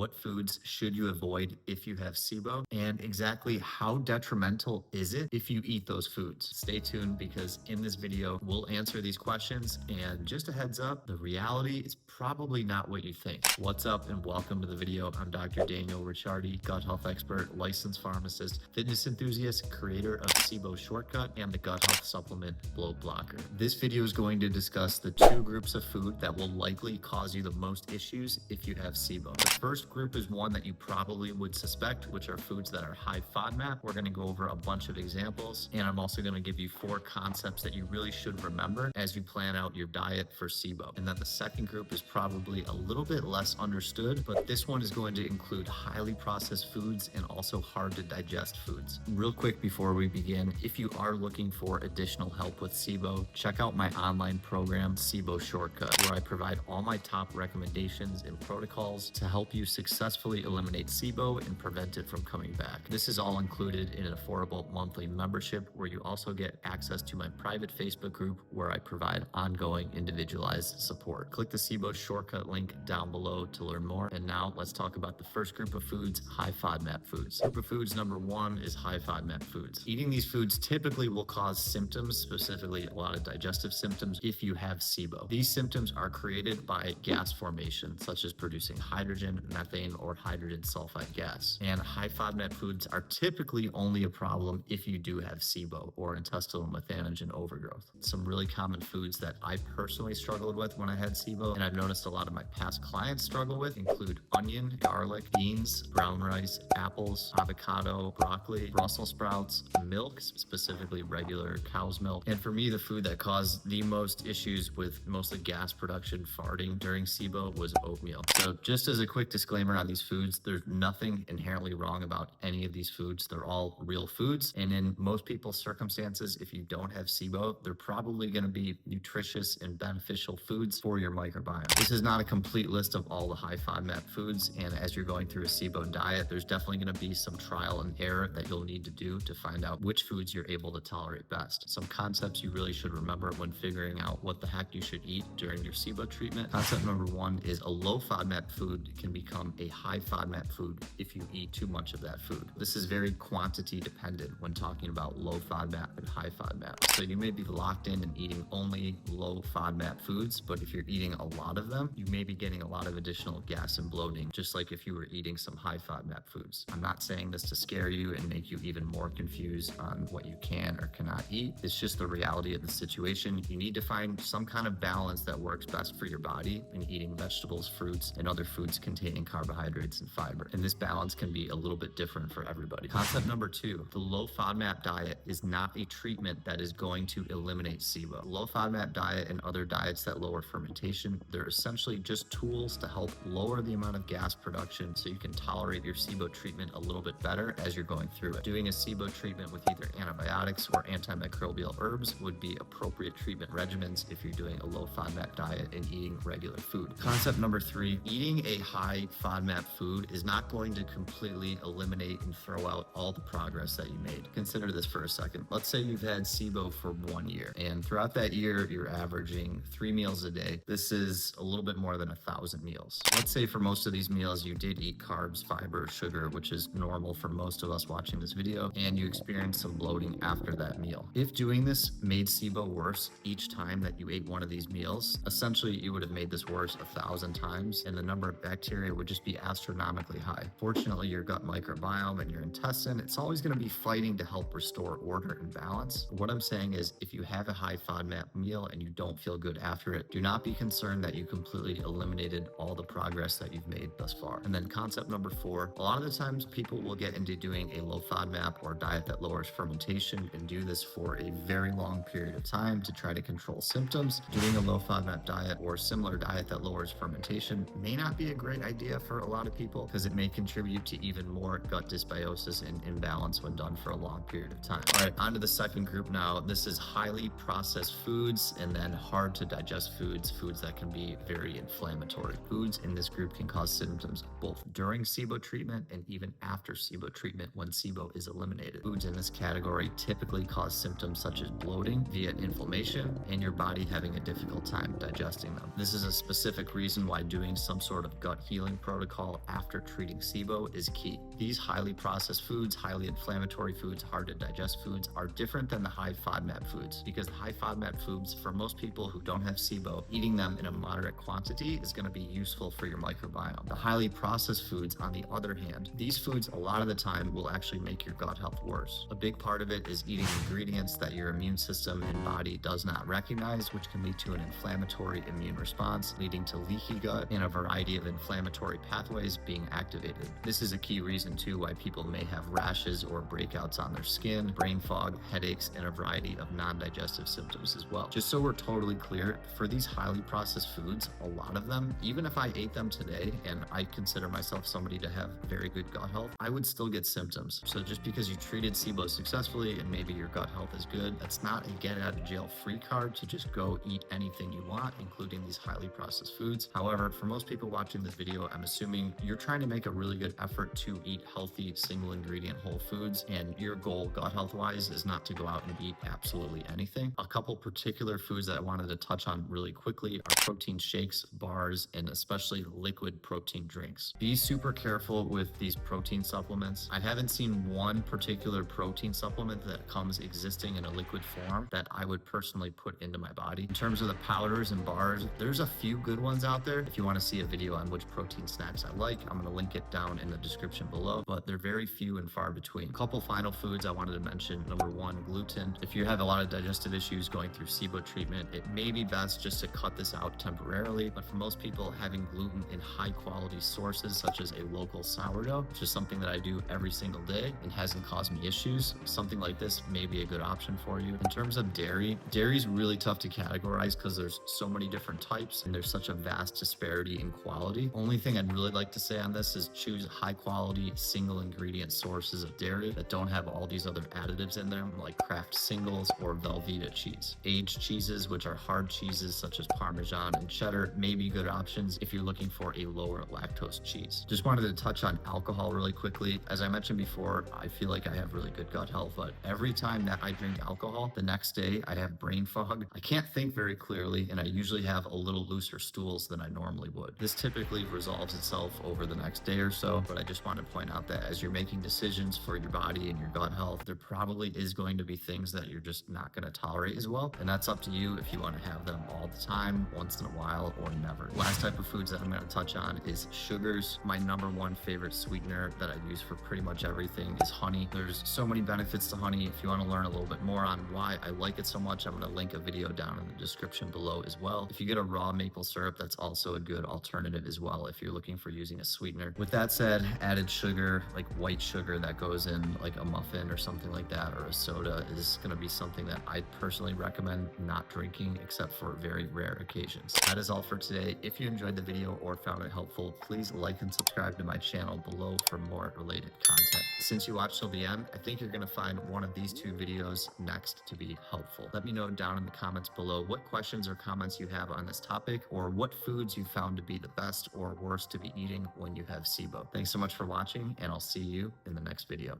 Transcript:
what foods should you avoid if you have SIBO, and exactly how detrimental is it if you eat those foods. Stay tuned because in this video, we'll answer these questions, and just a heads up, the reality is probably not what you think. What's up and welcome to the video. I'm Dr. Daniel Ricciardi, gut health expert, licensed pharmacist, fitness enthusiast, creator of SIBO Shortcut and the gut health supplement bloat blocker. This video is going to discuss the two groups of food that will likely cause you the most issues if you have SIBO. The first group is one that you probably would suspect, which are foods that are high FODMAP. We're going to go over a bunch of examples, and I'm also going to give you 4 concepts that you really should remember as you plan out your diet for SIBO. And then the second group is probably a little bit less understood, but this one is going to include highly processed foods and also hard to digest foods. Real quick before we begin, if you are looking for additional help with SIBO, check out my online program, SIBO Shortcut, where I provide all my top recommendations and protocols to help you successfully eliminate SIBO and prevent it from coming back. This is all included in an affordable monthly membership where you also get access to my private Facebook group where I provide ongoing individualized support. Click the SIBO Shortcut link down below to learn more. And now let's talk about the first group of foods, high FODMAP foods. Group of foods number 1 is high FODMAP foods. Eating these foods typically will cause symptoms, specifically a lot of digestive symptoms, if you have SIBO. These symptoms are created by gas formation, such as producing hydrogen, methane, or hydrogen sulfide gas. And high FODMAP foods are typically only a problem if you do have SIBO or intestinal methanogen overgrowth. Some really common foods that I personally struggled with when I had SIBO, and I've noticed a lot of my past clients struggle with, include onion, garlic, beans, brown rice, apples, avocado, broccoli, Brussels sprouts, milk, specifically regular cow's milk. And for me, the food that caused the most issues with mostly gas production, farting during SIBO, was oatmeal. So just as a quick disclaimer on these foods, there's nothing inherently wrong about any of these foods. They're all real foods. And in most people's circumstances, if you don't have SIBO, they're probably going to be nutritious and beneficial foods for your microbiome. This is not a complete list of all the high FODMAP foods. And as you're going through a SIBO diet, there's definitely going to be some trial and error that you'll need to do to find out which foods you're able to tolerate best. Some concepts you really should remember when figuring out what the heck you should eat during your SIBO treatment. Concept number 1 is a low FODMAP food can become a high FODMAP food if you eat too much of that food. This is very quantity dependent when talking about low FODMAP and high FODMAP. So you may be locked in and eating only low FODMAP foods, but if you're eating a lot of them, you may be getting a lot of additional gas and bloating, just like if you were eating some high FODMAP foods. I'm not saying this to scare you and make you even more confused on what you can or cannot eat. It's just the reality of the situation. You need to find some kind of balance that works best for your body in eating vegetables, fruits, and other foods containing carbohydrates and fiber. And this balance can be a little bit different for everybody. Concept number 2, the low FODMAP diet is not a treatment that is going to eliminate SIBO. Low FODMAP diet and other diets that lower fermentation, they're essentially just tools to help lower the amount of gas production so you can tolerate your SIBO treatment a little bit better as you're going through it. Doing a SIBO treatment with either antibiotics or antimicrobial herbs would be appropriate treatment regimens if you're doing a low FODMAP diet and eating regular food. Concept number 3, eating a high FODMAP food is not going to completely eliminate and throw out all the progress that you made. Consider this for a second. Let's say you've had SIBO for 1 year, and throughout that year, you're averaging 3 meals a day. This is a little bit more than 1,000 meals. Let's say for most of these meals, you did eat carbs, fiber, sugar, which is normal for most of us watching this video, and you experienced some bloating after that meal. If doing this made SIBO worse each time that you ate one of these meals, essentially you would have made this worse 1,000 times, and the number of bacteria would just be astronomically high. Fortunately, your gut microbiome and your intestine, it's always going to be fighting to help restore order and balance. What I'm saying is, if you have a high FODMAP meal and you don't feel good after it, do not be concerned that you completely eliminated all the progress that you've made thus far. And then concept number 4, a lot of the times people will get into doing a low FODMAP or diet that lowers fermentation and do this for a very long period of time to try to control symptoms. Doing a low FODMAP diet or similar diet that lowers fermentation may not be a great idea for a lot of people because it may contribute to even more gut dysbiosis and imbalance when done for a long period of time. All right, on to the second group now. This is highly processed foods and then hard to digest foods, foods that can be very inflammatory. Foods in this group can cause symptoms both during SIBO treatment and even after SIBO treatment when SIBO is eliminated. Foods in this category typically cause symptoms such as bloating via inflammation and your body having a difficult time digesting them. This is a specific reason why doing some sort of gut healing protocol after treating SIBO is key. These highly processed foods, highly inflammatory foods, hard to digest foods are different than the high FODMAP foods, because the high FODMAP foods, for most people who don't have SIBO, eating them in a moderate quantity is going to be useful for your microbiome. The highly processed foods, on the other hand, these foods a lot of the time will actually make your gut health worse. A big part of it is eating ingredients that your immune system and body does not recognize, which can lead to an inflammatory immune response, leading to leaky gut and a variety of inflammatory pathways being activated. This is a key reason too why people may have rashes or breakouts on their skin, brain fog, headaches, and a variety of non-digestive symptoms as well. Just so we're totally clear, for these highly processed foods, a lot of them, even if I ate them today and I consider myself somebody to have very good gut health, I would still get symptoms. So just because you treated SIBO successfully and maybe your gut health is good, that's not a get out of jail free card to just go eat anything you want, including these highly processed foods. However, for most people watching this video, I'm assuming you're trying to make a really good effort to eat healthy, single ingredient whole foods, and your goal gut health wise is not to go out and eat absolutely anything. A couple particular foods that I wanted to touch on really quickly are protein shakes, bars, and especially liquid protein drinks. Be super careful with these protein supplements. I haven't seen one particular protein supplement that comes existing in a liquid form that I would personally put into my body. In terms of the powders and bars, there's a few good ones out there. If you want to see a video on which protein snacks I like, I'm going to link it down in the description below, but they're very few and far between. A couple final foods I wanted to mention. Number one, gluten. If you have a lot of digestive issues going through SIBO treatment, it may be best just to cut this out temporarily, but for most people, having gluten in high quality sources such as a local sourdough, which is something that I do every single day and hasn't caused me issues, something like this may be a good option for you. In terms of dairy is really tough to categorize because there's so many different types and there's such a vast disparity in quality. Only thing I'd really like to say on this is choose high quality single ingredient sources of dairy that don't have all these other additives in them like Kraft singles or Velveeta cheese. Aged cheeses, which are hard cheeses such as Parmesan and cheddar, may be good options if you're looking for a lower lactose cheese. Just wanted to touch on alcohol really quickly. As I mentioned before, I feel like I have really good gut health, but every time that I drink alcohol, the next day I have brain fog. I can't think very clearly, and I usually have a little looser stools than I normally would. This typically resolves itself over the next day or so, but I just want to point out that as you're making decisions for your body and your gut health, there probably is going to be things that you're just not going to tolerate as well, and that's up to you if you want to have them all the time, once in a while, or never. Last type of foods that I'm going to touch on is sugars. My number one favorite sweetener that I use for pretty much everything is honey. There's so many benefits to honey. If you want to learn a little bit more on why I like it so much, I'm going to link a video down in the description below as well. If you get a raw maple syrup, that's also a good alternative as well if you're looking for using a sweetener. With that said, added sugar, like white sugar that goes in like a muffin or something like that, or a soda, is going to be something that I personally recommend not drinking except for very rare occasions. That is all for today. If you enjoyed the video or found it helpful, please like and subscribe to my channel below for more related content. Since you watched till the end, I think you're going to find one of these two videos next to be helpful. Let me know down in the comments below what questions or comments you have on this topic, or what foods you found to be the best or worst to be eating when you have SIBO. Thanks so much for watching, and I'll see you in the next video.